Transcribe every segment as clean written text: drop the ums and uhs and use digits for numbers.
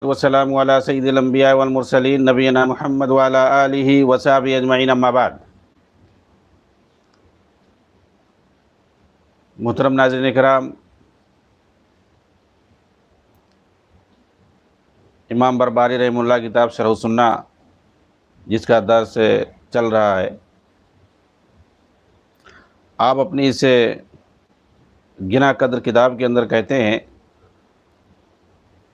والسلام علی سید الانبیاء والمرسلین نبینا محمد وعلی آلہ وصحبہ اجمعین، اما بعد۔ محترم ناظرین کرام، امام برباری رحمہ اللہ کتاب شرح السنہ جس کا درس چل رہا ہے، آپ اپنی اس گنا قدر کتاب کے اندر کہتے ہیں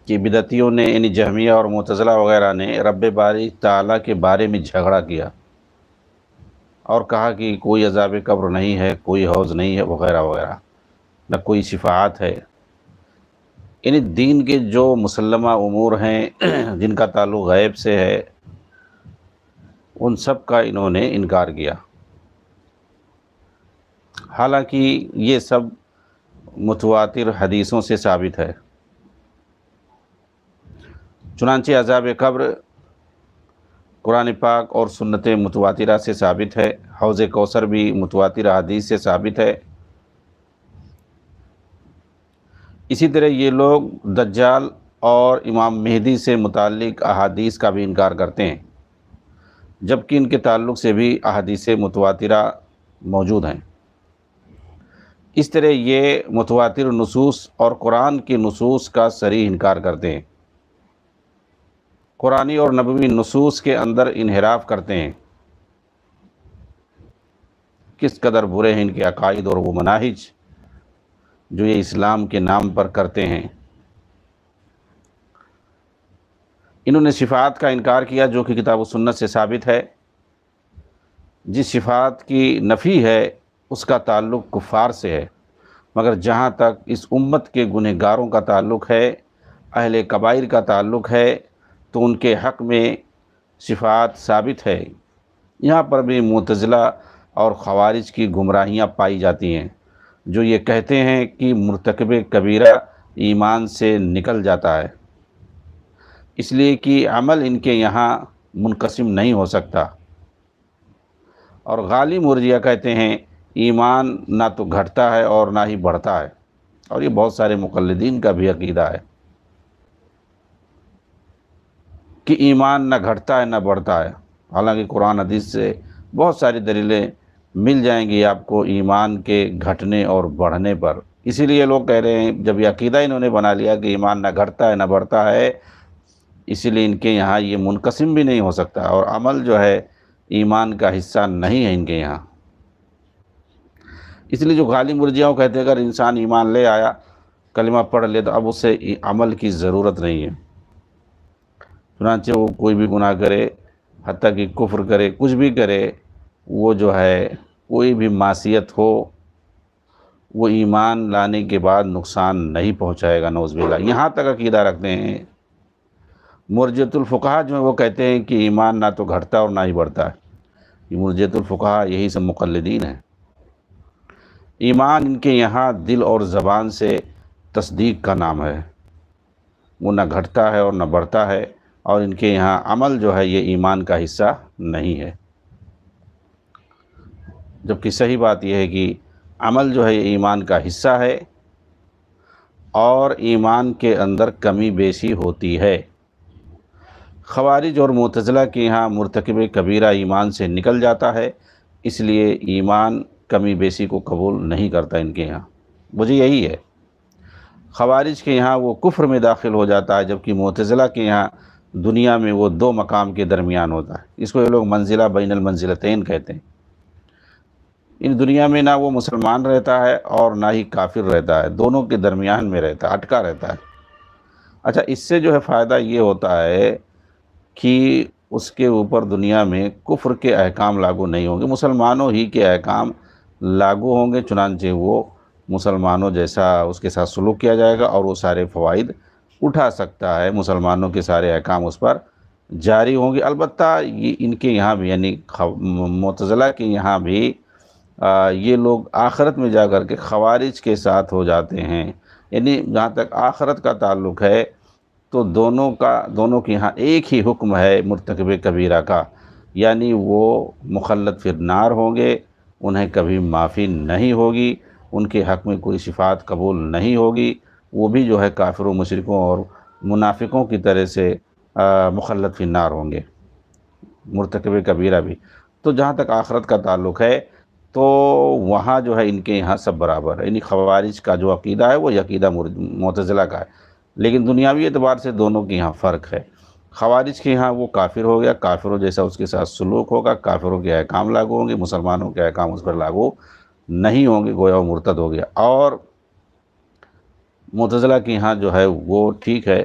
کہ بدعتیوں نے یعنی جہمیہ اور معتزلہ وغیرہ نے رب باری تعالیٰ کے بارے میں جھگڑا کیا اور کہا کہ کوئی عذاب قبر نہیں ہے، کوئی حوض نہیں ہے وغیرہ وغیرہ، نہ کوئی شفاعت ہے۔ یعنی دین کے جو مسلمہ امور ہیں جن کا تعلق غیب سے ہے، ان سب کا انہوں نے انکار کیا، حالانکہ یہ سب متواتر حدیثوں سے ثابت ہے۔ چنانچہ عذاب قبر قرآن پاک اور سنت متواترہ سے ثابت ہے، حوض کوثر بھی متواتر احادیث سے ثابت ہے۔ اسی طرح یہ لوگ دجال اور امام مہدی سے متعلق احادیث کا بھی انکار کرتے ہیں، جبکہ ان کے تعلق سے بھی احادیث متواترہ موجود ہیں۔ اس طرح یہ متواتر نصوص اور قرآن کی نصوص کا صریح انکار کرتے ہیں، قرآنی اور نبوی نصوص کے اندر انحراف کرتے ہیں۔ کس قدر برے ہیں ان کے عقائد اور وہ مناہج جو یہ اسلام کے نام پر کرتے ہیں۔ انہوں نے شفاعت کا انکار کیا جو کہ کتاب و سنت سے ثابت ہے۔ جس شفاعت کی نفی ہے اس کا تعلق کفار سے ہے، مگر جہاں تک اس امت کے گنہگاروں کا تعلق ہے، اہل کبائر کا تعلق ہے، تو ان کے حق میں شفاعت ثابت ہے۔ یہاں پر بھی معتزلہ اور خوارج کی گمراہیاں پائی جاتی ہیں، جو یہ کہتے ہیں کہ مرتکب کبیرہ ایمان سے نکل جاتا ہے، اس لیے کہ عمل ان کے یہاں منقسم نہیں ہو سکتا۔ اور غالی مرجئہ کہتے ہیں ایمان نہ تو گھٹتا ہے اور نہ ہی بڑھتا ہے، اور یہ بہت سارے مقلدین کا بھی عقیدہ ہے کہ ایمان نہ گھٹتا ہے نہ بڑھتا ہے، حالانکہ قرآن حدیث سے بہت ساری دلیلیں مل جائیں گی آپ کو ایمان کے گھٹنے اور بڑھنے پر۔ اسی لیے لوگ کہہ رہے ہیں، جب یہ عقیدہ انہوں نے بنا لیا کہ ایمان نہ گھٹتا ہے نہ بڑھتا ہے، اسی لیے ان کے یہاں یہ منقسم بھی نہیں ہو سکتا، اور عمل جو ہے ایمان کا حصہ نہیں ہے ان کے یہاں۔ اس لیے جو غالی مرجئہ کہتے ہیں اگر انسان ایمان لے آیا، کلمہ پڑھ لے، تو اب اسے عمل کی ضرورت نہیں ہے، چنانچہ وہ کوئی بھی گناہ کرے، حتیٰ کہ کفر کرے، کچھ بھی کرے، وہ جو ہے کوئی بھی معصیت ہو، وہ ایمان لانے کے بعد نقصان نہیں پہنچائے گا، نعوذ باللہ۔ یہاں تک عقیدہ رکھتے ہیں مرجئۃ الفقہاء جو ہیں، وہ کہتے ہیں کہ ایمان نہ تو گھٹتا اور نہ ہی بڑھتا ہے۔ یہ مرجئۃ الفقہاء یہی سب مقلدین ہیں۔ ایمان ان کے یہاں دل اور زبان سے تصدیق کا نام ہے، وہ نہ گھٹتا ہے اور نہ بڑھتا ہے، اور ان کے یہاں عمل جو ہے یہ ایمان کا حصہ نہیں ہے، جبکہ صحیح بات یہ ہے کہ عمل جو ہے یہ ایمان کا حصہ ہے، اور ایمان کے اندر کمی بیشی ہوتی ہے۔ خوارج اور معتزلہ کے یہاں مرتکب کبیرہ ایمان سے نکل جاتا ہے، اس لیے ایمان کمی بیشی کو قبول نہیں کرتا ان کے یہاں۔ وجہ یہی ہے، خوارج کے یہاں وہ کفر میں داخل ہو جاتا ہے، جبکہ معتزلہ کے یہاں دنیا میں وہ دو مقام کے درمیان ہوتا ہے۔ اس کو یہ لوگ منزلہ بین المنزلتین کہتے ہیں۔ ان دنیا میں نہ وہ مسلمان رہتا ہے اور نہ ہی کافر رہتا ہے، دونوں کے درمیان میں رہتا ہے، اٹکا رہتا ہے۔ اچھا، اس سے جو ہے فائدہ یہ ہوتا ہے کہ اس کے اوپر دنیا میں کفر کے احکام لاگو نہیں ہوں گے، مسلمانوں ہی کے احکام لاگو ہوں گے، چنانچہ وہ مسلمانوں جیسا اس کے ساتھ سلوک کیا جائے گا، اور وہ سارے فوائد اٹھا سکتا ہے، مسلمانوں کے سارے احکام اس پر جاری ہوں گے۔ البتہ یہ ان کے یہاں بھی یعنی معتزلہ کے یہاں بھی یہ لوگ آخرت میں جا کر کے خوارج کے ساتھ ہو جاتے ہیں، یعنی جہاں تک آخرت کا تعلق ہے تو دونوں کے یہاں ایک ہی حکم ہے مرتکب کبیرہ کا، یعنی وہ مخلد فی النار ہوں گے، انہیں کبھی معافی نہیں ہوگی، ان کے حق میں کوئی شفاعت قبول نہیں ہوگی، وہ بھی جو ہے کافروں، مشرکوں اور منافقوں کی طرح سے مخلد فی النار ہوں گے، مرتکب کبیرہ بھی۔ تو جہاں تک آخرت کا تعلق ہے تو وہاں جو ہے ان کے یہاں سب برابر ہے، یعنی خوارج کا جو عقیدہ ہے وہ عقیدہ معتزلہ کا ہے، لیکن دنیاوی اعتبار سے دونوں کے یہاں فرق ہے۔ خوارج کے یہاں وہ کافر ہو گیا، کافروں جیسا اس کے ساتھ سلوک ہوگا، کافروں کے احکام لاگو ہوں گے، مسلمانوں کے احکام اس پر لاگو نہیں ہوں گے، گویا وہ مرتد ہو گیا۔ اور معتزلہ کے یہاں جو ہے وہ ٹھیک ہے،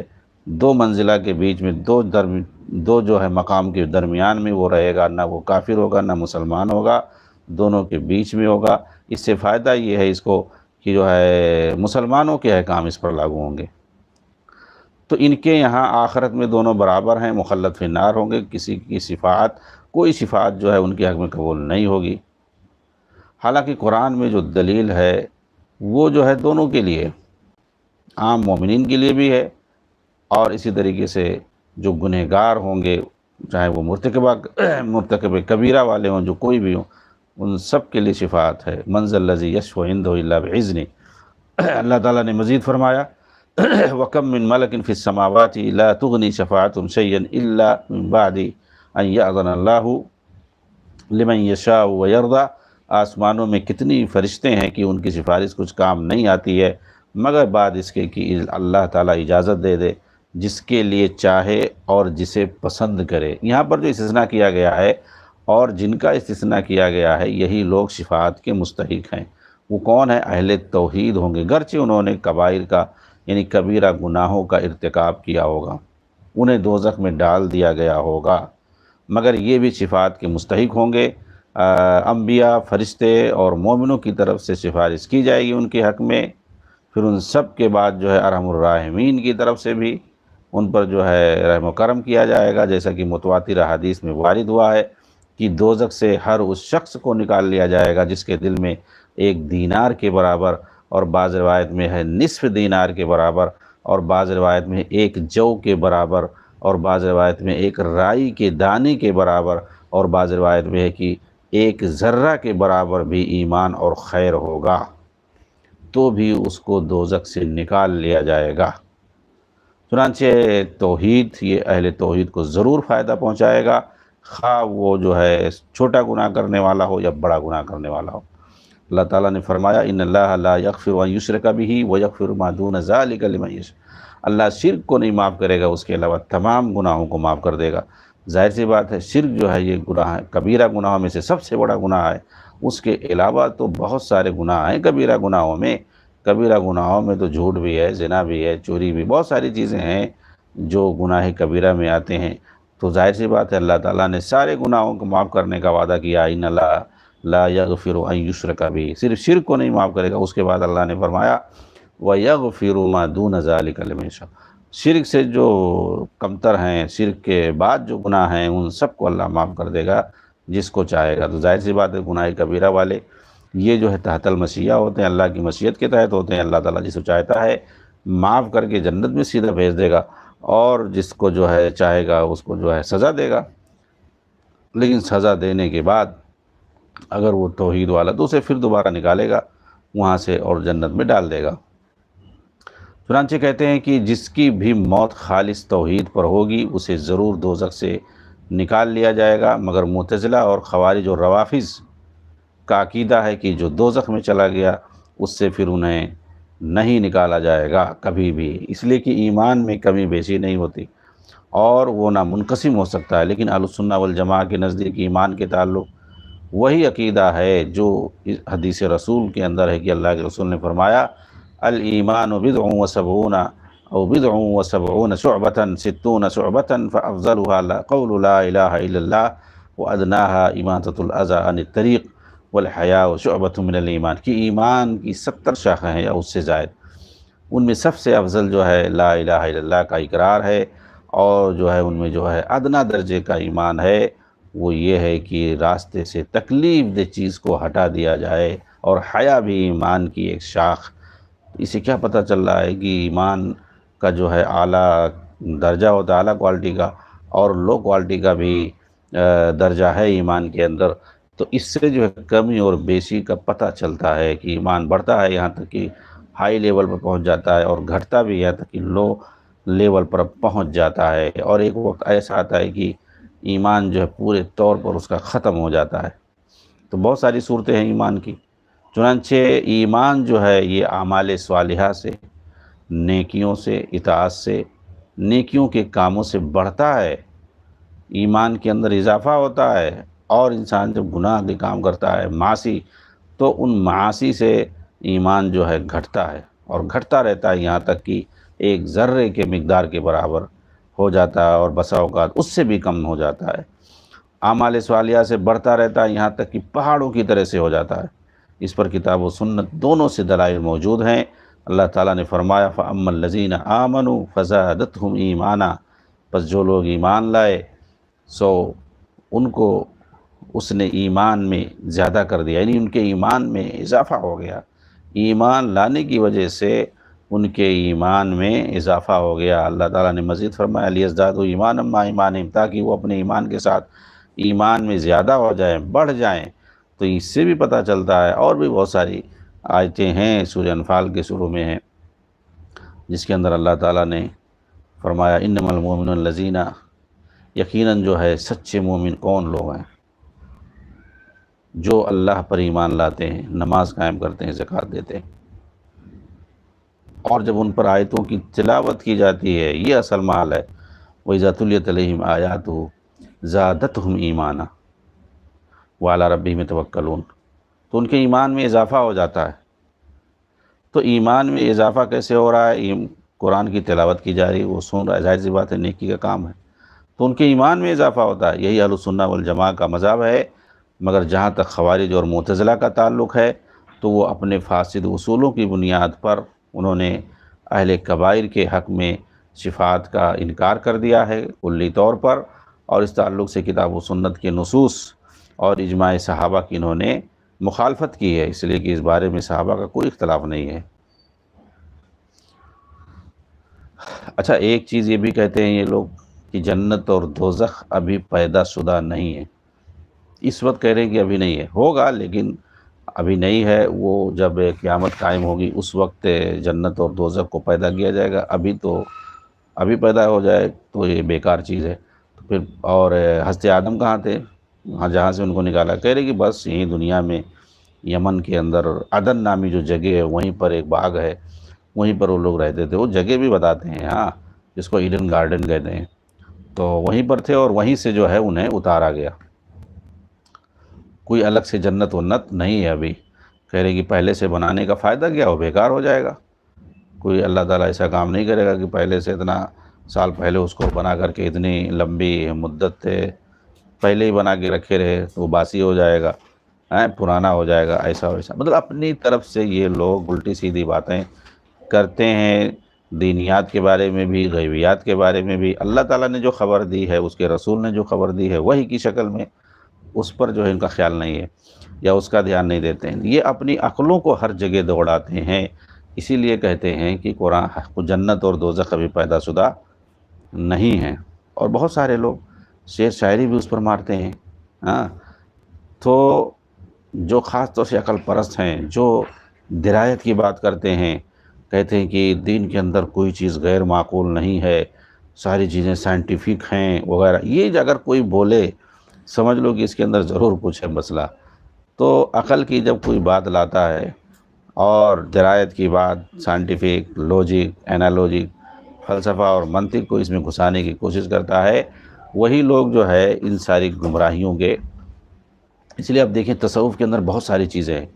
دو منزلہ کے بیچ میں دو جو ہے مقام کے درمیان میں وہ رہے گا، نہ وہ کافر ہوگا نہ مسلمان ہوگا، دونوں کے بیچ میں ہوگا۔ اس سے فائدہ یہ ہے اس کو کہ جو ہے مسلمانوں کے احکام اس پر لاگو ہوں گے۔ تو ان کے یہاں آخرت میں دونوں برابر ہیں، مخلد فی النار ہوں گے، کسی کی شفاعت کوئی شفاعت جو ہے ان کے حق میں قبول نہیں ہوگی۔ حالانکہ قرآن میں جو دلیل ہے وہ جو ہے دونوں کے لیے، عام مومنین کے لیے بھی ہے، اور اسی طریقے سے جو گنہگار ہوں گے، چاہے وہ مرتکب کبیرہ والے ہوں، جو کوئی بھی ہوں، ان سب کے لیے شفاعت ہے۔ من ذا الذی یشفع عنده الا باذنہ۔ اللہ تعالیٰ نے مزید فرمایا وَكَم مِّن مَلَكٍ فِي السَّمَاوَاتِ لَا تُغْنِي شَفَاعَتُهُمْ شَيْئًا إِلَّا مِن بَعْدِ أَن يَأْذَنَ اللَّهُ لِمَن يَشَاءُ وَيَرْضَىٰ۔ آسمانوں میں کتنی فرشتے ہیں کہ ان کی سفارش کچھ کام نہیں آتی ہے مگر بعد اس کے کہ اللہ تعالیٰ اجازت دے دے جس کے لیے چاہے اور جسے پسند کرے۔ یہاں پر جو استثناء کیا گیا ہے اور جن کا استثناء کیا گیا ہے یہی لوگ شفاعت کے مستحق ہیں۔ وہ کون ہے؟ اہل توحید ہوں گے، گرچہ انہوں نے کبائر کا یعنی کبیرہ گناہوں کا ارتکاب کیا ہوگا، انہیں دوزخ میں ڈال دیا گیا ہوگا، مگر یہ بھی شفاعت کے مستحق ہوں گے۔ انبیاء، فرشتے اور مومنوں کی طرف سے سفارش کی جائے گی ان کے حق میں، پھر ان سب کے بعد جو ہے ارحم الراحمین کی طرف سے بھی ان پر جو ہے رحم و کرم کیا جائے گا، جیسا کہ متواتر حدیث میں وارد ہوا ہے کہ دوزخ سے ہر اس شخص کو نکال لیا جائے گا جس کے دل میں ایک دینار کے برابر، اور بعض روایت میں ہے نصف دینار کے برابر، اور بعض روایت میں ایک جو کے برابر، اور بعض روایت میں ایک رائی کے دانے کے برابر، اور بعض روایت میں ہے کہ ایک ذرہ کے برابر بھی ایمان اور خیر ہوگا تو بھی اس کو دوزخ سے نکال لیا جائے گا۔ چنانچہ توحید یہ اہل توحید کو ضرور فائدہ پہنچائے گا، خواہ وہ جو ہے چھوٹا گناہ کرنے والا ہو یا بڑا گناہ کرنے والا ہو۔ اللہ تعالیٰ نے فرمایا ان اللہ لا یغفر ان یشرک بہ ویغفر ما دون ذلک لمن یشاء۔ اللہ شرک کو نہیں معاف کرے گا، اس کے علاوہ تمام گناہوں کو معاف کر دے گا۔ ظاہر سی بات ہے شرک جو ہے یہ گناہ ہے، کبیرہ گناہوں میں سے سب سے بڑا گناہ ہے۔ اس کے علاوہ تو بہت سارے گناہ ہیں کبیرہ گناہوں میں۔ کبیرہ گناہوں میں تو جھوٹ بھی ہے، زنا بھی ہے، چوری بھی، بہت ساری چیزیں ہیں جو گناہ کبیرہ میں آتے ہیں۔ تو ظاہر سی بات ہے اللہ تعالیٰ نے سارے گناہوں کو معاف کرنے کا وعدہ کیا، ان اللہ لا یغفر ان یشرک بہ، صرف شرک کو نہیں معاف کرے گا۔ اس کے بعد اللہ نے فرمایا وَيَغْفِرُ مَا دُونَ ذَلِكَ لِمَن یشاء۔ شرک سے جو کمتر ہیں، شرک کے بعد جو گناہ ہیں ان سب کو اللہ معاف کر دے گا جس کو چاہے گا۔ تو ظاہر سی بات ہے گناہ کبیرہ والے یہ جو ہے تحت المشیہ ہوتے ہیں، اللہ کی مشیت کے تحت ہوتے ہیں۔ اللہ تعالیٰ جس کو چاہتا ہے معاف کر کے جنت میں سیدھا بھیج دے گا، اور جس کو جو ہے چاہے گا اس کو جو ہے سزا دے گا، لیکن سزا دینے کے بعد اگر وہ توحید والا تو اسے پھر دوبارہ نکالے گا وہاں سے اور جنت میں ڈال دے گا۔ چنانچہ کہتے ہیں کہ جس کی بھی موت خالص توحید پر ہوگی اسے ضرور دوزخ سے نکال لیا جائے گا، مگر معتزلہ اور خوارج اور روافظ کا عقیدہ ہے کہ جو دوزخ میں چلا گیا اس سے پھر انہیں نہیں نکالا جائے گا کبھی بھی، اس لیے کہ ایمان میں کمی بیشی نہیں ہوتی اور وہ نہ منقسم ہو سکتا ہے۔ لیکن اہل السنہ والجماعہ کے نزدیک ایمان کے تعلق وہی عقیدہ ہے جو حدیث رسول کے اندر ہے کہ اللہ کے رسول نے فرمایا الایمان بضع وسبعون او بضع وسبعون شعبۃ ستون شعبۃ فافضلها قول لا الہ الا اللہ وادناها اماطۃ الاذى عن الطریق والحیاء شعبۃ من الایمان، کہ ایمان کی 70 شاخیں ہیں یا اس سے زائد، ان میں سب سے افضل جو ہے لا الہ الا اللہ کا اقرار ہے، اور جو ہے ان میں جو ہے ادنا درجے کا ایمان ہے وہ یہ ہے کہ راستے سے تکلیف دہ چیز کو ہٹا دیا جائے، اور حیا بھی ایمان کی ایک شاخ۔ اسے کیا پتہ چل رہا ہے کہ ایمان کا جو ہے اعلیٰ درجہ ہوتا ہے، اعلیٰ کوالٹی کا، اور لو کوالٹی کا بھی درجہ ہے ایمان کے اندر۔ تو اس سے جو ہے کمی اور بیشی کا پتہ چلتا ہے کہ ایمان بڑھتا ہے یہاں تک کہ ہائی لیول پر پہنچ جاتا ہے، اور گھٹتا بھی یہاں تک کہ لو لیول پر پہنچ جاتا ہے، اور ایک وقت ایسا آتا ہے کہ ایمان جو ہے پورے طور پر اس کا ختم ہو جاتا ہے۔ تو بہت ساری صورتیں ہیں ایمان کی، چنانچہ ایمان جو ہے یہ اعمال صالحہ سے، نیکیوں سے، اطاعت سے، نیکیوں کے کاموں سے بڑھتا ہے، ایمان کے اندر اضافہ ہوتا ہے۔ اور انسان جب گناہ کے کام کرتا ہے، معاصی، تو ان معاصی سے ایمان جو ہے گھٹتا ہے، اور گھٹتا رہتا ہے یہاں تک کہ ایک ذرے کے مقدار کے برابر ہو جاتا ہے، اور بسا اوقات اس سے بھی کم ہو جاتا ہے۔ اعمال صالحہ سے بڑھتا رہتا ہے یہاں تک کہ پہاڑوں کی طرح سے ہو جاتا ہے۔ اس پر کتاب و سنت دونوں سے دلائل موجود ہیں۔ اللہ تعالیٰ نے فرمایا فَأَمَّا الَّذِينَ آمَنُوا فَزَادَتْهُمْ ایمانا، پس جو لوگ ایمان لائے سو ان کو اس نے ایمان میں زیادہ کر دیا، یعنی ان کے ایمان میں اضافہ ہو گیا۔ ایمان لانے کی وجہ سے ان کے ایمان میں اضافہ ہو گیا۔ اللہ تعالیٰ نے مزید فرمایا لِيَزْدَادُوا ایمانا مع ایمانہم، تاکہ وہ اپنے ایمان کے ساتھ ایمان میں زیادہ ہو جائیں، بڑھ جائیں۔ تو اس سے بھی پتہ چلتا ہے، اور بھی بہت ساری آیتیں ہیں سورہ انفال کے شروع میں ہیں، جس کے اندر اللہ تعالیٰ نے فرمایا انما المؤمنون الذین، یقیناً جو ہے سچے مومن کون لوگ ہیں؟ جو اللہ پر ایمان لاتے ہیں، نماز قائم کرتے ہیں، زکوٰۃ دیتے ہیں، اور جب ان پر آیتوں کی تلاوت کی جاتی ہے، یہ اصل مال ہے۔ وَإِذَا تُلِيَتْ عَلَيْهِمْ آيَاتُهُ زَادَتْهُمْ ایمانا وَعَلَىٰ رَبِّهِمْ يَتَوَکَّلُونَ، تو ان کے ایمان میں اضافہ ہو جاتا ہے۔ تو ایمان میں اضافہ کیسے ہو رہا ہے؟ قرآن کی تلاوت کی جا رہی ہے، وہ سن رہا ہے، ظاہر سی بات ہے نیکی کا کام ہے، تو ان کے ایمان میں اضافہ ہوتا ہے۔ یہی اہل السنہ والجماعہ کا مذہب ہے۔ مگر جہاں تک خوارج اور معتزلہ کا تعلق ہے، تو وہ اپنے فاسد اصولوں کی بنیاد پر انہوں نے اہل کبائر کے حق میں شفاعت کا انکار کر دیا ہے کلی طور پر، اور اس تعلق سے کتاب و سنت کے نصوص اور اجماع صحابہ کی انہوں نے مخالفت کی ہے، اس لیے کہ اس بارے میں صحابہ کا کوئی اختلاف نہیں ہے۔ اچھا، ایک چیز یہ بھی کہتے ہیں یہ لوگ کہ جنت اور دوزخ ابھی پیدا شدہ نہیں ہے۔ اس وقت کہہ رہے ہیں کہ ابھی نہیں ہے، ہوگا لیکن ابھی نہیں ہے۔ وہ جب قیامت قائم ہوگی اس وقت جنت اور دوزخ کو پیدا کیا جائے گا، ابھی پیدا ہو جائے تو یہ بیکار چیز ہے۔ تو پھر اور حضرت آدم کہاں تھے؟ وہاں جہاں سے ان کو نکالا، کہہ رہے کہ بس یہیں دنیا میں یمن کے اندر عدن نامی جو جگہ ہے وہیں پر ایک باغ ہے، وہیں پر وہ لوگ رہتے تھے۔ وہ جگہ بھی بتاتے ہیں، ہاں، جس کو ایڈن گارڈن کہتے ہیں، تو وہیں پر تھے، اور وہیں سے جو ہے انہیں اتارا گیا۔ کوئی الگ سے جنت ونت نہیں ہے ابھی۔ کہہ رہے کہ پہلے سے بنانے کا فائدہ کیا ہو، بیکار ہو جائے گا۔ کوئی اللہ تعالیٰ ایسا کام نہیں کرے گا کہ پہلے سے اتنا سال پہلے اس کو بنا کر کے اتنی لمبی مدت پہلے ہی بنا کے رکھے رہے تو وہ باسی ہو جائے گا، پرانا ہو جائے گا، ایسا ویسا۔ مطلب اپنی طرف سے یہ لوگ الٹی سیدھی باتیں کرتے ہیں، دینیات کے بارے میں بھی، غیبیات کے بارے میں بھی۔ اللہ تعالیٰ نے جو خبر دی ہے، اس کے رسول نے جو خبر دی ہے وحی کی شکل میں، اس پر جو ہے ان کا خیال نہیں ہے یا اس کا دھیان نہیں دیتے ہیں۔ یہ اپنی عقلوں کو ہر جگہ دوڑاتے ہیں، اسی لیے کہتے ہیں کہ قرآن جنت اور دوزخ ابھی پیدا شدہ نہیں ہیں۔ اور بہت سارے لوگ شعر شاعری بھی اس پر مارتے ہیں، ہاں۔ تو جو خاص طور سے عقل پرست ہیں، جو درایت کی بات کرتے ہیں، کہتے ہیں کہ دین کے اندر کوئی چیز غیر معقول نہیں ہے، ساری چیزیں سائنٹیفک ہیں وغیرہ، یہ اگر کوئی بولے سمجھ لو کہ اس کے اندر ضرور کچھ ہے مسئلہ۔ تو عقل کی جب کوئی بات لاتا ہے اور درایت کی بات، سائنٹیفک، لوجک، اینالوجک، فلسفہ اور منطق کو اس میں گھسانے کی کوشش کرتا ہے، وہی لوگ جو ہے ان ساری گمراہیوں کے۔ اس لیے اب دیکھیں تصوف کے اندر بہت ساری چیزیں ہیں،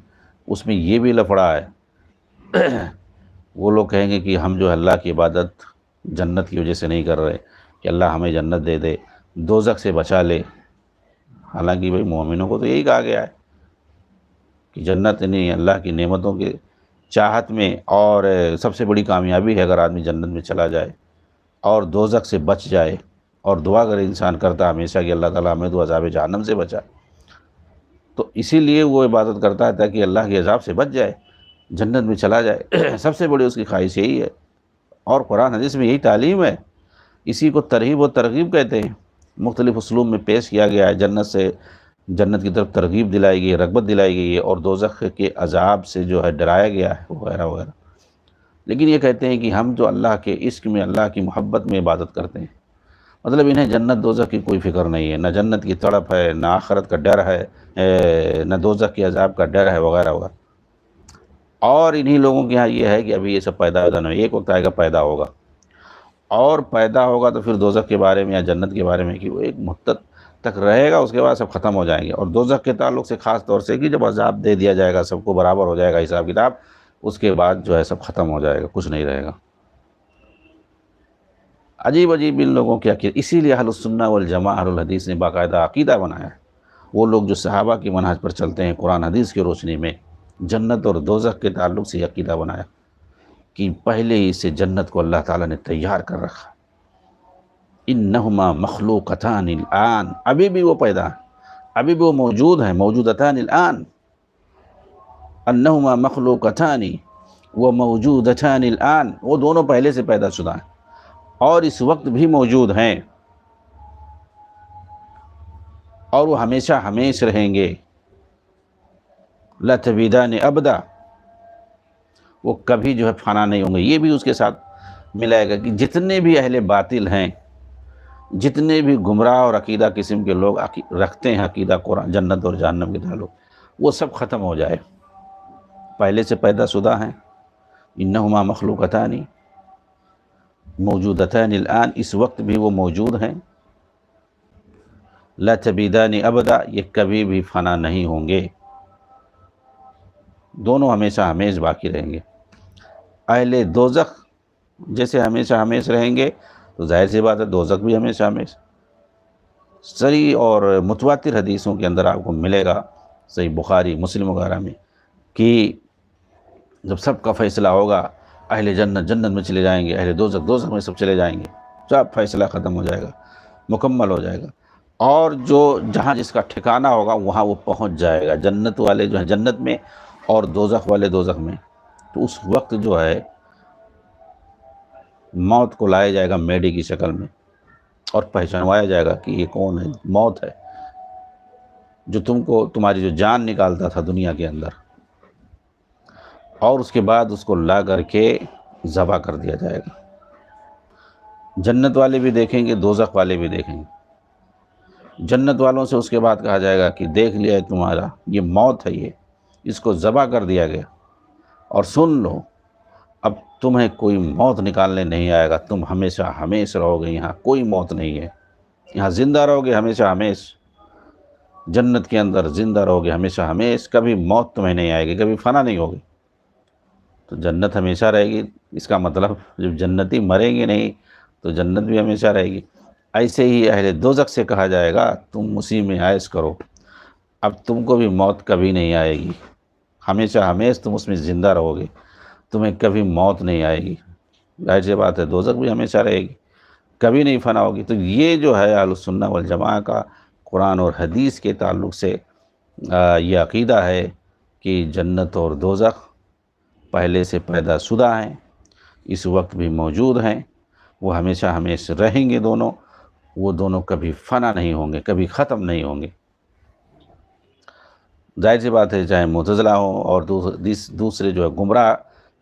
اس میں یہ بھی لفڑا ہے۔ وہ لوگ کہیں گے کہ ہم جو اللہ کی عبادت جنت کی وجہ سے نہیں کر رہے کہ اللہ ہمیں جنت دے دے، دوزخ سے بچا لے۔ حالانکہ بھئی مومنوں کو تو یہی کہا گیا ہے کہ جنت نہیں، اللہ کی نعمتوں کے چاہت میں، اور سب سے بڑی کامیابی ہے اگر آدمی جنت میں چلا جائے اور دوزخ سے بچ جائے، اور دعا اگر انسان کرتا ہمیشہ کہ اللہ تعالیٰ ہمیں تو عذاب جہنم سے بچا، تو اسی لیے وہ عبادت کرتا ہے تاکہ اللہ کے عذاب سے بچ جائے، جنت میں چلا جائے۔ سب سے بڑی اس کی خواہش یہی ہے، اور قرآن حدیث میں یہی تعلیم ہے۔ اسی کو ترغیب و ترغیب کہتے ہیں، مختلف اسلوب میں پیش کیا گیا ہے۔ جنت کی طرف ترغیب دلائی گئی ہے، رغبت دلائی گئی ہے، اور دوزخ کے عذاب سے جو ہے ڈرایا گیا ہے، وغیرہ وغیرہ۔ لیکن یہ کہتے ہیں کہ ہم جو اللہ کے عشق میں، اللہ کی محبت میں عبادت کرتے ہیں، مطلب انہیں جنت دوزخ کی کوئی فکر نہیں ہے، نہ جنت کی تڑپ ہے، نہ آخرت کا ڈر ہے، نہ دوزخ کے عذاب کا ڈر ہے وغیرہ وغیرہ۔ اور انہی لوگوں کے ہاں یہ ہے کہ ابھی یہ سب پیدا ہوتا نہیں، ایک وقت آئے گا پیدا ہوگا، اور پیدا ہوگا تو پھر دوزخ کے بارے میں یا جنت کے بارے میں کہ وہ ایک مدت تک رہے گا، اس کے بعد سب ختم ہو جائیں گے۔ اور دوزخ کے تعلق سے خاص طور سے کہ جب عذاب دے دیا جائے گا، سب کو برابر ہو جائے گا حساب کتاب، اس کے بعد جو ہے سب ختم ہو جائے گا، کچھ نہیں رہے گا۔ عجیب عجیب ان لوگوں کے عقیدے، اسی لیے اہل السنہ والجماعہ اہل الحدیث نے باقاعدہ عقیدہ بنایا ہے، وہ لوگ جو صحابہ کی منہج پر چلتے ہیں، قرآن حدیث کی روشنی میں جنت اور دوزخ کے تعلق سے عقیدہ بنایا کہ پہلے ہی سے جنت کو اللہ تعالیٰ نے تیار کر رکھا، انہما مخلوقتان الان، ابھی بھی وہ پیدا ہیں، ابھی بھی وہ موجود ہیں، موجودتان الان، انہما مخلوقتان و موجودتان الان، وہ دونوں پہلے سے پیدا شدہ ہیں اور اس وقت بھی موجود ہیں، اور وہ ہمیشہ ہمیشہ رہیں گے، لا تبیدان ابدا، وہ کبھی جو ہے فنا نہیں ہوں گے۔ یہ بھی اس کے ساتھ ملائے گا کہ جتنے بھی اہل باطل ہیں، جتنے بھی گمراہ اور عقیدہ قسم کے لوگ رکھتے ہیں عقیدہ قرآن جنت اور جہنم کے تعلق، وہ سب ختم ہو جائے، پہلے سے پیدا شدہ ہیں، انہما مخلوقتان موجودتان الان، اس وقت بھی وہ موجود ہیں، لا تبیدان ابدا، یہ کبھی بھی فنا نہیں ہوں گے، دونوں ہمیشہ ہمیش باقی رہیں گے۔ اہل دوزخ جیسے ہمیشہ ہمیش رہیں گے، تو ظاہر سی بات ہے دوزخ بھی ہمیشہ ہمیش۔ صحیح اور متواتر حدیثوں کے اندر آپ کو ملے گا، صحیح بخاری مسلم وغیرہ میں، کہ جب سب کا فیصلہ ہوگا، اہل جنت جنت میں چلے جائیں گے، اہل دوزخ دوزخ میں سب چلے جائیں گے، سب فیصلہ ختم ہو جائے گا، مکمل ہو جائے گا، اور جو جہاں جس کا ٹھکانہ ہوگا وہاں وہ پہنچ جائے گا، جنت والے جو ہیں جنت میں اور دوزخ والے دوزخ میں۔ تو اس وقت جو ہے موت کو لایا جائے گا میڈی کی شکل میں، اور پہچانوایا جائے گا کہ یہ کون ہے، موت ہے جو تمہاری جو جان نکالتا تھا دنیا کے اندر، اور اس کے بعد اس کو لا کر کے ذبح کر دیا جائے گا۔ جنت والے بھی دیکھیں گے، دوزخ والے بھی دیکھیں گے۔ جنت والوں سے اس کے بعد کہا جائے گا کہ دیکھ لیا ہے تمہارا یہ موت ہے، یہ اس کو ذبح کر دیا گیا، اور سن لو اب تمہیں کوئی موت نکالنے نہیں آئے گا، تم ہمیشہ ہمیش رہو گے، یہاں کوئی موت نہیں ہے، یہاں زندہ رہو گے ہمیشہ ہمیش، جنت کے اندر زندہ رہو گے ہمیشہ ہمیش، کبھی موت تمہیں نہیں آئے گی، کبھی فنا نہیں ہوگی۔ تو جنت ہمیشہ رہے گی، اس کا مطلب جب جنتی مریں گے نہیں تو جنت بھی ہمیشہ رہے گی۔ ایسے ہی اہل دوزخ سے کہا جائے گا تم اسی میں عیش کرو، اب تم کو بھی موت کبھی نہیں آئے گی، ہمیشہ ہمیش تم اس میں زندہ رہو گے، تمہیں کبھی موت نہیں آئے گی۔ ظاہر سی بات ہے دوزخ بھی ہمیشہ رہے گی، کبھی نہیں فنا ہوگی۔ تو یہ جو ہے اہل السنہ والجماعہ کا قرآن اور حدیث کے تعلق سے یہ عقیدہ ہے کہ جنت اور دوزخ پہلے سے پیدا شدہ ہیں، اس وقت بھی موجود ہیں، وہ ہمیشہ ہمیش رہیں گے دونوں، وہ دونوں کبھی فنا نہیں ہوں گے، کبھی ختم نہیں ہوں گے۔ ظاہر سی بات ہے چاہے معتزلہ ہوں اور دوسرے جو ہے گمراہ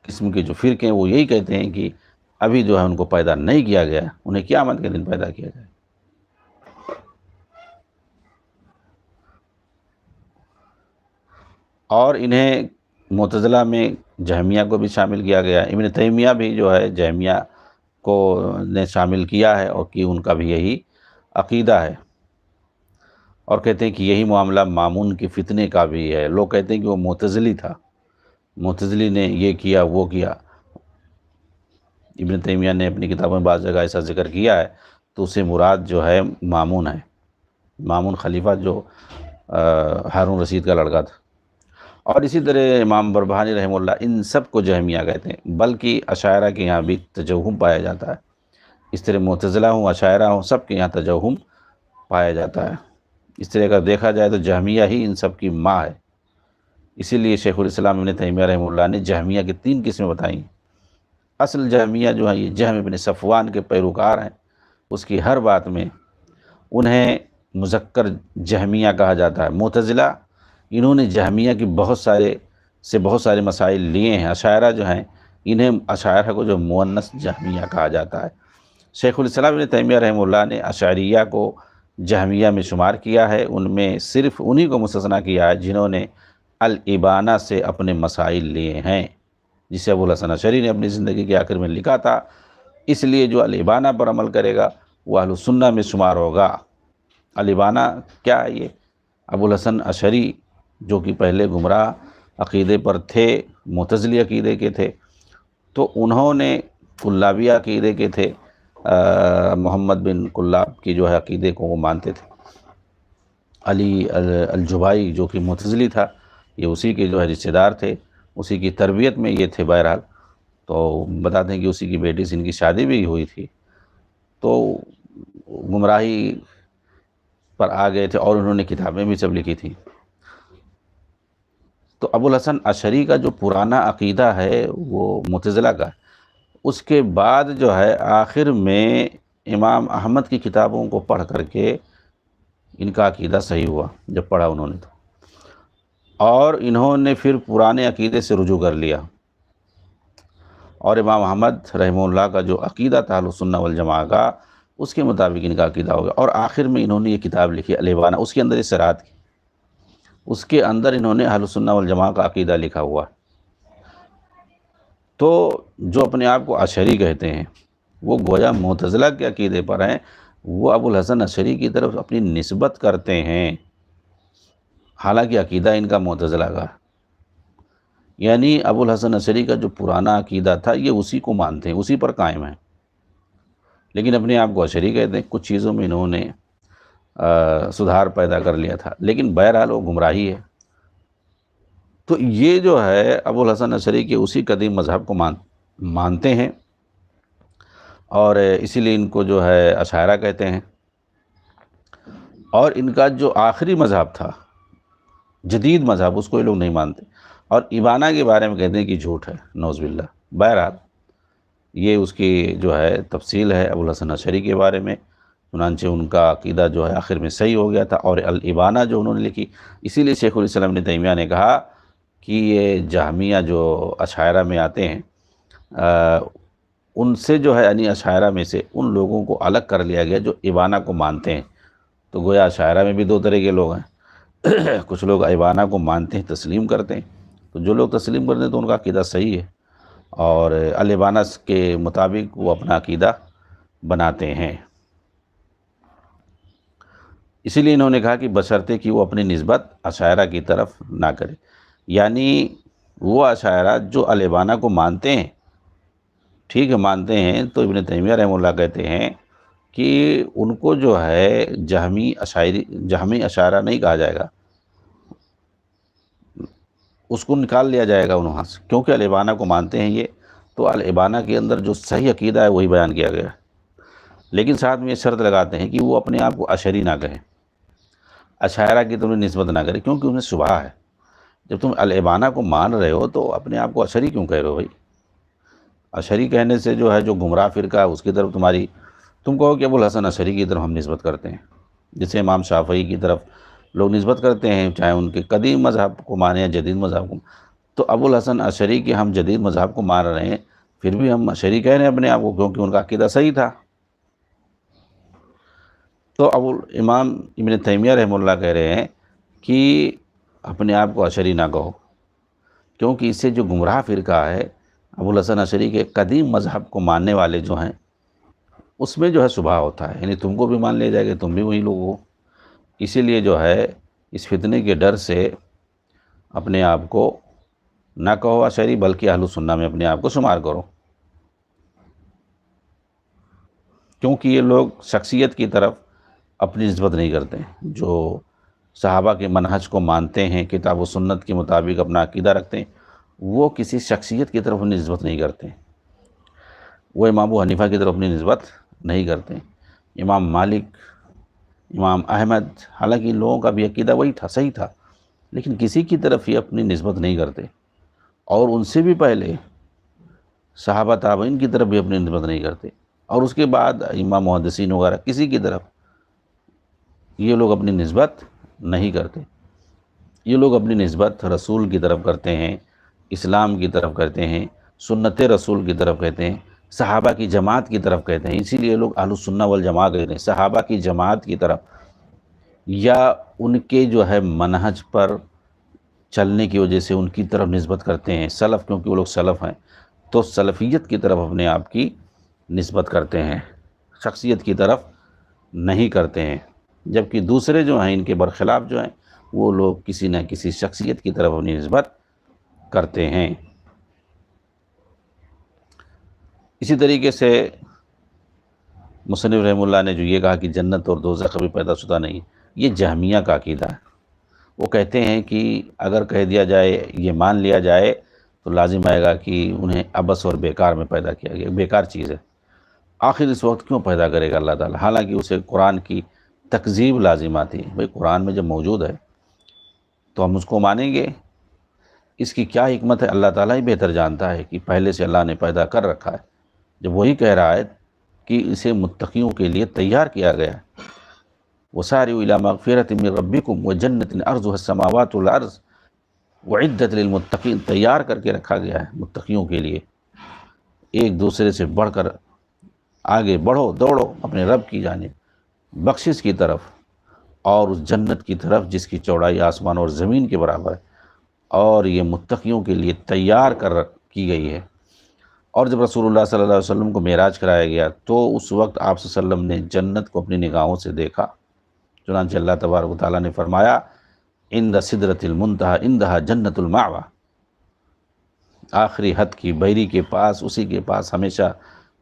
قسم کے جو فرقے ہیں وہ یہی کہتے ہیں کہ ابھی جو ہے ان کو پیدا نہیں کیا گیا، انہیں قیامت کے دن پیدا کیا جائے۔ اور انہیں معتزلہ میں جہمیہ کو بھی شامل کیا گیا، ابن تیمیہ بھی جو ہے جہمیہ کو نے شامل کیا ہے، اور کہ ان کا بھی یہی عقیدہ ہے، اور کہتے ہیں کہ یہی معاملہ مامون کے فتنے کا بھی ہے۔ لوگ کہتے ہیں کہ وہ معتزلی تھا، معتزلی نے یہ کیا وہ کیا، ابن تیمیہ نے اپنی کتابوں میں بعض جگہ ایسا ذکر کیا ہے، تو اسے مراد جو ہے مامون ہے، مامون خلیفہ جو ہارون رشید کا لڑکا تھا۔ اور اسی طرح امام بربہانی رحمہ اللہ ان سب کو جہمیہ کہتے ہیں، بلکہ اشاعرہ کے یہاں بھی تجوہم پایا جاتا ہے، اس طرح معتزلہ ہوں اشاعرہ ہوں سب کے یہاں تجوہم پایا جاتا ہے۔ اس طرح اگر دیکھا جائے تو جہمیہ ہی ان سب کی ماں ہے، اسی لیے شیخ الاسلام ابن تیمیہ رحمہ اللہ نے جہمیہ کی 3 قسمیں بتائیں۔ اصل جہمیہ جو ہے یہ جہم ابن صفوان کے پیروکار ہیں، اس کی ہر بات میں انہیں مذکر جہمیہ کہا جاتا ہے۔ معتزلہ انہوں نے جہمیہ کی بہت سارے مسائل لیے ہیں، اشاعرہ جو ہیں انہیں اشاعرہ کو جو مؤنث جہمیہ کہا جاتا ہے۔ شیخ الاسلام ابن تیمیہ رحمہ اللہ نے اشعریہ کو جہمیہ میں شمار کیا ہے، ان میں صرف انہی کو مستثنیٰ کیا ہے جنہوں نے الابانہ سے اپنے مسائل لیے ہیں، جسے ابو الحسن اشعری نے اپنی زندگی کے آخر میں لکھا تھا۔ اس لیے جو الابانہ پر عمل کرے گا وہ اہل سنہ میں شمار ہوگا۔ الابانہ کیا ہے؟ یہ ابو الحسن اشعری جو کہ پہلے گمراہ عقیدے پر تھے، معتزلی عقیدے کے تھے، تو انہوں نے کلابی عقیدے کے تھے، محمد بن کلاب کی جو ہے عقیدے کو وہ مانتے تھے۔ علی الجبائی جو کہ معتزلی تھا، یہ اسی کے جو ہے رشتہ دار تھے، اسی کی تربیت میں یہ تھے بہرحال۔ تو بتاتے ہیں کہ اسی کی بیٹی سے ان کی شادی بھی ہوئی تھی، تو گمراہی پر آ گئے تھے اور انہوں نے کتابیں بھی سب لکھی تھیں۔ تو ابو الحسن اشعری کا جو پرانا عقیدہ ہے وہ معتزلہ کا ہے۔ اس کے بعد جو ہے آخر میں امام احمد کی کتابوں کو پڑھ کر کے ان کا عقیدہ صحیح ہوا، جب پڑھا انہوں نے تو، اور انہوں نے پھر پرانے عقیدے سے رجوع کر لیا، اور امام احمد رحمہ اللہ کا جو عقیدہ تھا اہل سنہ والجماعہ کا، اس کے مطابق ان کا عقیدہ ہو گیا، اور آخر میں انہوں نے یہ کتاب لکھی الابانہ، اس کے اندر اصرات کی، اس کے اندر انہوں نے اہل سنہ والجماعہ کا عقیدہ لکھا ہوا۔ تو جو اپنے آپ کو اشعری کہتے ہیں وہ گویا معتزلہ کے عقیدے پر ہیں، وہ ابو الحسن اشعری کی طرف اپنی نسبت کرتے ہیں، حالانکہ عقیدہ ان کا معتزلہ کا ہے۔ یعنی ابو الحسن اشعری کا جو پرانا عقیدہ تھا یہ اسی کو مانتے ہیں، اسی پر قائم ہیں، لیکن اپنے آپ کو اشعری کہتے ہیں۔ کچھ چیزوں میں انہوں نے سدھار پیدا کر لیا تھا، لیکن بہرحال وہ گمراہی ہے۔ تو یہ جو ہے ابو الحسن اشعری کے اسی قدیم مذہب کو مانتے ہیں، اور اسی لیے ان کو جو ہے اشاعرہ کہتے ہیں۔ اور ان کا جو آخری مذہب تھا، جدید مذہب، اس کو یہ لوگ نہیں مانتے، اور ابانہ کے بارے میں کہتے ہیں کہ جھوٹ ہے، نعوذ باللہ۔ بہرحال یہ اس کی جو ہے تفصیل ہے ابو الحسن اشعری کے بارے میں، چنانچہ ان کا عقیدہ جو ہے آخر میں صحیح ہو گیا تھا، اور الابانہ جو انہوں نے لکھی، اسی لیے شیخ الاسلام ابن تیمیہ نے کہا کہ یہ جہمیہ جو اشاعرہ میں آتے ہیں، ان سے جو ہے یعنی اشاعرہ میں سے ان لوگوں کو الگ کر لیا گیا جو ابانہ کو مانتے ہیں۔ تو گویا اشاعرہ میں بھی دو طرح کے لوگ ہیں، کچھ لوگ ابانہ کو مانتے ہیں، تسلیم کرتے ہیں، تو جو لوگ تسلیم کرتے ہیں تو ان کا عقیدہ صحیح ہے، اور الابانہ کے مطابق وہ اپنا عقیدہ بناتے ہیں۔ اسی لیے انہوں نے کہا کہ بشرطے کہ وہ اپنی نسبت اشاعرہ کی طرف نہ کرے، یعنی وہ اشاعرہ جو الابانہ کو مانتے ہیں، ٹھیک ہے مانتے ہیں، تو ابن تیمیہ رحمہ اللہ کہتے ہیں کہ ان کو جو ہے جہمی اشاعرہ نہیں کہا جائے گا، اس کو نکال لیا جائے گا وہاں سے، کیونکہ الابانہ کو مانتے ہیں یہ، تو الابانہ کے اندر جو صحیح عقیدہ ہے وہی بیان کیا گیا ہے، لیکن ساتھ میں یہ شرط لگاتے ہیں کہ وہ اپنے آپ کو اشعری نہ کہیں، اشاعرہ کی تم نسبت نہ کرے، کیونکہ انہیں شبہ ہے۔ جب تم الابانہ کو مان رہے ہو تو اپنے آپ کو اشعری کیوں کہہ رہے ہو بھائی؟ اشعری کہنے سے جو ہے جو گمراہ فرقہ ہے اس کی طرف تم کہو کہ ابو الحسن اشعری کی طرف ہم نسبت کرتے ہیں، جسے امام شافعی کی طرف لوگ نسبت کرتے ہیں، چاہے ان کے قدیم مذہب کو مانیں یا جدید مذہب کو، تو ابو الحسن اشعری کے ہم جدید مذہب کو مان رہے ہیں، پھر بھی ہم اشعری کہہ رہے ہیں اپنے آپ کو، کیونکہ ان کا عقیدہ صحیح تھا۔ تو امام ابن تیمیہ رحمہ اللہ کہہ رہے ہیں کہ اپنے آپ کو اشعری نہ کہو، کیونکہ اس سے جو گمراہ فرقہ ہے ابو الحسن اشعری کے قدیم مذہب کو ماننے والے جو ہیں، اس میں جو ہے شبہ ہوتا ہے، یعنی تم کو بھی مان لیا جائے گا، تم بھی وہی لوگ ہو۔ اسی لیے جو ہے اس فتنے کے ڈر سے اپنے آپ کو نہ کہو اشعری، بلکہ اہل سنہ میں اپنے آپ کو شمار کرو، کیونکہ یہ لوگ شخصیت کی طرف اپنی نسبت نہیں کرتے، جو صحابہ کے منہج کو مانتے ہیں، کتاب و سنت کے مطابق اپنا عقیدہ رکھتے ہیں، وہ کسی شخصیت کی طرف اپنی نسبت نہیں کرتے، وہ امام ابو حنیفہ کی طرف اپنی نسبت نہیں کرتے، امام مالک، امام احمد، حالانکہ ان لوگوں کا بھی عقیدہ وہی تھا، صحیح تھا، لیکن کسی کی طرف یہ اپنی نسبت نہیں کرتے، اور ان سے بھی پہلے صحابہ تابعین کی طرف بھی اپنی نسبت نہیں کرتے، اور اس کے بعد امام محدثین وغیرہ کسی کی طرف یہ لوگ اپنی نسبت نہیں کرتے۔ یہ لوگ اپنی نسبت رسول کی طرف کرتے ہیں، اسلام کی طرف کرتے ہیں، سنت رسول کی طرف کہتے ہیں، صحابہ کی جماعت کی طرف کہتے ہیں، اسی لیے لوگ اہل السنہ والجماعہ کہتے ہیں، صحابہ کی جماعت کی طرف، یا ان کے جو ہے منہج پر چلنے کی وجہ سے ان کی طرف نسبت کرتے ہیں، سلف، کیونکہ وہ لوگ سلف ہیں تو سلفیت کی طرف اپنے آپ کی نسبت کرتے ہیں، شخصیت کی طرف نہیں کرتے ہیں، جبکہ دوسرے جو ہیں ان کے برخلاف جو ہیں وہ لوگ کسی نہ کسی شخصیت کی طرف اپنی نسبت کرتے ہیں۔ اسی طریقے سے مصنف رحمہ اللہ نے جو یہ کہا کہ جنت اور دوزخ کبھی پیدا شدہ نہیں، یہ جہمیہ کا عقیدہ ہے۔ وہ کہتے ہیں کہ اگر کہہ دیا جائے، یہ مان لیا جائے تو لازم آئے گا کہ انہیں عبث اور بیکار میں پیدا کیا گیا، بیکار چیز ہے، آخر اس وقت کیوں پیدا کرے گا اللہ تعالیٰ، حالانکہ اسے قرآن کی تکذیب لازم آتی ہے۔ بھئی قرآن میں جب موجود ہے تو ہم اس کو مانیں گے، اس کی کیا حکمت ہے اللہ تعالیٰ ہی بہتر جانتا ہے کہ پہلے سے اللہ نے پیدا کر رکھا ہے، جب وہی کہہ رہا ہے کہ اسے متقیوں کے لیے تیار کیا گیا ہے۔ وَسَارِعُوا إِلَىٰ مَغْفِرَةٍ مِّن رَّبِّكُمْ وَجَنَّةٍ عَرْضُهَا السَّمَاوَاتُ وَالْأَرْضُ وَأُعِدَّتْ لِلْمُتَّقِينَ، تیار کر کے رکھا گیا ہے متقیوں کے لیے۔ ایک دوسرے سے بڑھ کر آگے بڑھو، دوڑو اپنے رب کی جانب، بخشش کی طرف، اور اس جنت کی طرف جس کی چوڑائی آسمان اور زمین کے برابر ہے، اور یہ متقیوں کے لیے تیار کی گئی ہے۔ اور جب رسول اللہ صلی اللہ علیہ وسلم کو معراج کرایا گیا تو اس وقت آپ صلی اللہ علیہ وسلم نے جنت کو اپنی نگاہوں سے دیکھا، چنانچہ اللہ تبارک و تعالیٰ نے فرمایا عند سدرۃ المنتہی عندہا جنت المأویٰ، آخری حد کی بیری کے پاس، اسی کے پاس ہمیشہ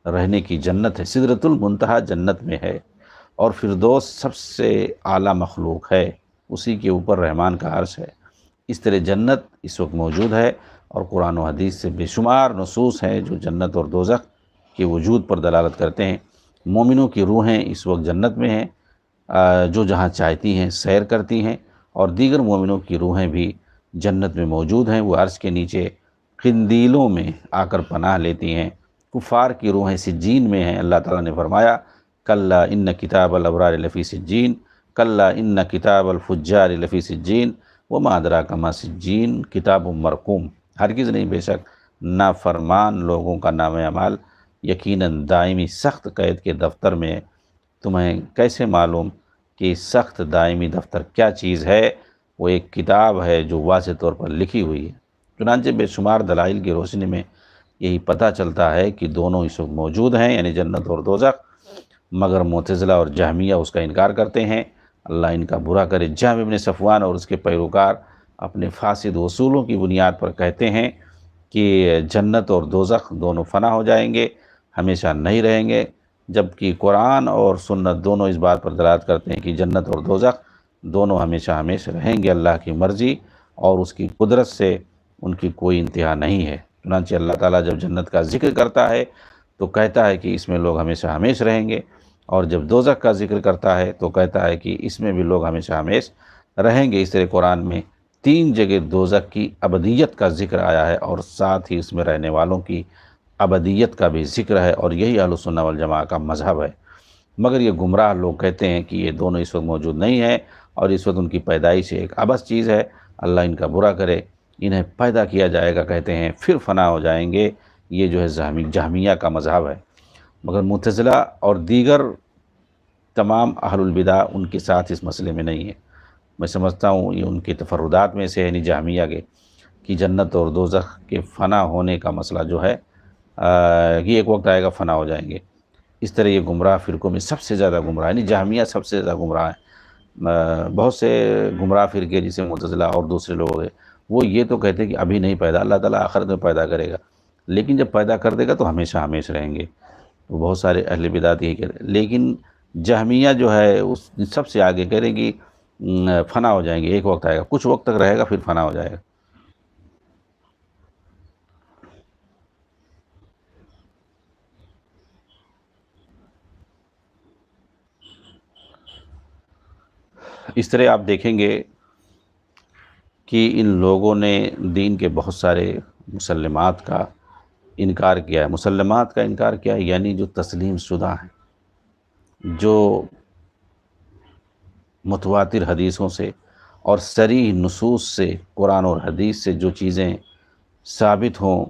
رہنے کی جنت ہے۔ سدرۃ المنتہی جنت میں ہے، اور فردوس سب سے اعلیٰ مخلوق ہے، اسی کے اوپر رحمان کا عرش ہے۔ اس طرح جنت اس وقت موجود ہے، اور قرآن و حدیث سے بے شمار نصوص ہیں جو جنت اور دوزخ کے وجود پر دلالت کرتے ہیں۔ مومنوں کی روحیں اس وقت جنت میں ہیں، جو جہاں چاہتی ہیں سیر کرتی ہیں، اور دیگر مومنوں کی روحیں بھی جنت میں موجود ہیں، وہ عرش کے نیچے قندیلوں میں آ کر پناہ لیتی ہیں۔ کفار کی روحیں سجین میں ہیں، اللہ تعالیٰ نے فرمایا کلا ان کتاب الابرار لفی سجین کلا ان کتاب الفجار لفی سجین وما ادراک ما سجین کتاب مرقوم، ہرگز نہیں، بے شک نافرمان لوگوں کا نام اعمال یقیناً دائمی سخت قید کے دفتر میں ہے۔ تمہیں کیسے معلوم کہ سخت دائمی دفتر کیا چیز ہے؟ وہ ایک کتاب ہے جو واضح طور پر لکھی ہوئی ہے۔ چنانچہ بے شمار دلائل کی روشنی میں یہی پتہ چلتا ہے کہ دونوں اس وقت موجود ہیں، یعنی جنت اور دوزخ، مگر معتزلہ اور جہمیہ اس کا انکار کرتے ہیں، اللہ ان کا برا کرے۔ جہم بن صفوان اور اس کے پیروکار اپنے فاسد اصولوں کی بنیاد پر کہتے ہیں کہ جنت اور دوزخ دونوں فنا ہو جائیں گے، ہمیشہ نہیں رہیں گے، جبکہ قرآن اور سنت دونوں اس بات پر دلالت کرتے ہیں کہ جنت اور دوزخ دونوں ہمیشہ ہمیشہ رہیں گے، اللہ کی مرضی اور اس کی قدرت سے ان کی کوئی انتہا نہیں ہے۔ چنانچہ اللہ تعالیٰ جب جنت کا ذکر کرتا ہے تو کہتا ہے کہ اس میں لوگ ہمیشہ ہمیشہ رہیں گے، اور جب دوزخ کا ذکر کرتا ہے تو کہتا ہے کہ اس میں بھی لوگ ہمیشہ ہمیشہ رہیں گے۔ اس طرح قرآن میں 3 جگہ دوزخ کی ابدیت کا ذکر آیا ہے، اور ساتھ ہی اس میں رہنے والوں کی ابدیت کا بھی ذکر ہے، اور یہی اہل السنہ والجماعہ کا مذہب ہے۔ مگر یہ گمراہ لوگ کہتے ہیں کہ یہ دونوں اس وقت موجود نہیں ہیں، اور اس وقت ان کی پیدائش ایک عبث چیز ہے، اللہ ان کا برا کرے، انہیں پیدا کیا جائے گا کہتے ہیں، پھر فنا ہو جائیں گے۔ یہ جو ہے جہمیہ کا مذہب ہے، مگر معتزلہ اور دیگر تمام اہل البدع ان کے ساتھ اس مسئلے میں نہیں ہے۔ میں سمجھتا ہوں یہ ان کے تفردات میں سے ہے، یعنی جہمیہ کے، کہ جنت اور دوزخ کے فنا ہونے کا مسئلہ جو ہے یہ ایک وقت آئے گا فنا ہو جائیں گے۔ اس طرح یہ گمراہ فرقوں میں سب سے زیادہ گمراہ، یعنی جہمیہ سب سے زیادہ گمراہ ہے۔ بہت سے گمراہ فرقے جسے معتزلہ اور دوسرے لوگ ہیں، وہ یہ تو کہتے ہیں کہ ابھی نہیں پیدا، اللہ تعالیٰ آخرت میں پیدا کرے گا، لیکن جب پیدا کر دے گا تو ہمیشہ ہمیشہ رہیں گے۔ تو بہت سارے اہل بدعت یہی کہتے ہیں، لیکن جہمیہ جو ہے اس سب سے آگے کہہ رہے کہ فنا ہو جائیں گے، ایک وقت آئے گا، کچھ وقت تک رہے گا، پھر فنا ہو جائے گا۔ اس طرح آپ دیکھیں گے کہ ان لوگوں نے دین کے بہت سارے مسلمات کا انکار کیا ہے۔ مسلمات کا انکار کیا ہے؟ یعنی جو تسلیم شدہ ہیں، جو متواتر حدیثوں سے اور صریح نصوص سے، قرآن اور حدیث سے جو چیزیں ثابت ہوں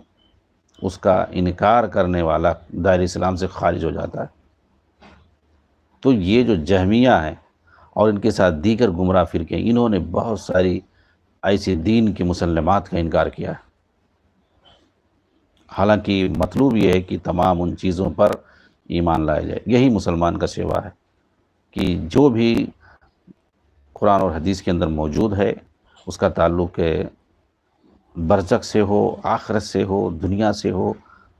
اس کا انکار کرنے والا دائرہ اسلام سے خارج ہو جاتا ہے۔ تو یہ جو جہمیہ ہیں اور ان کے ساتھ دیگر گمراہ فرقے، انہوں نے بہت ساری ایسی دین کی مسلمات کا انکار کیا ہے۔ حالانکہ مطلوب یہ ہے کہ تمام ان چیزوں پر ایمان لایا جائے۔ یہی مسلمان کا سیوا ہے کہ جو بھی قرآن اور حدیث کے اندر موجود ہے اس کا تعلق برزخ سے ہو، آخرت سے ہو، دنیا سے ہو،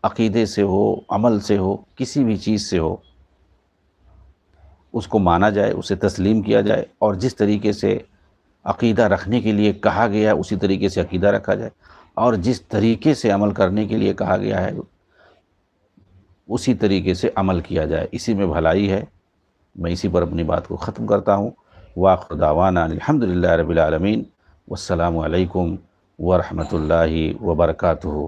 عقیدے سے ہو، عمل سے ہو، کسی بھی چیز سے ہو، اس کو مانا جائے، اسے تسلیم کیا جائے، اور جس طریقے سے عقیدہ رکھنے کے لیے کہا گیا ہے اسی طریقے سے عقیدہ رکھا جائے، اور جس طریقے سے عمل کرنے کے لیے کہا گیا ہے اسی طریقے سے عمل کیا جائے۔ اسی میں بھلائی ہے۔ میں اسی پر اپنی بات کو ختم کرتا ہوں۔ وآخر دعوانا الحمدللہ رب العالمین، والسلام علیکم ورحمۃ اللہ وبرکاتہ۔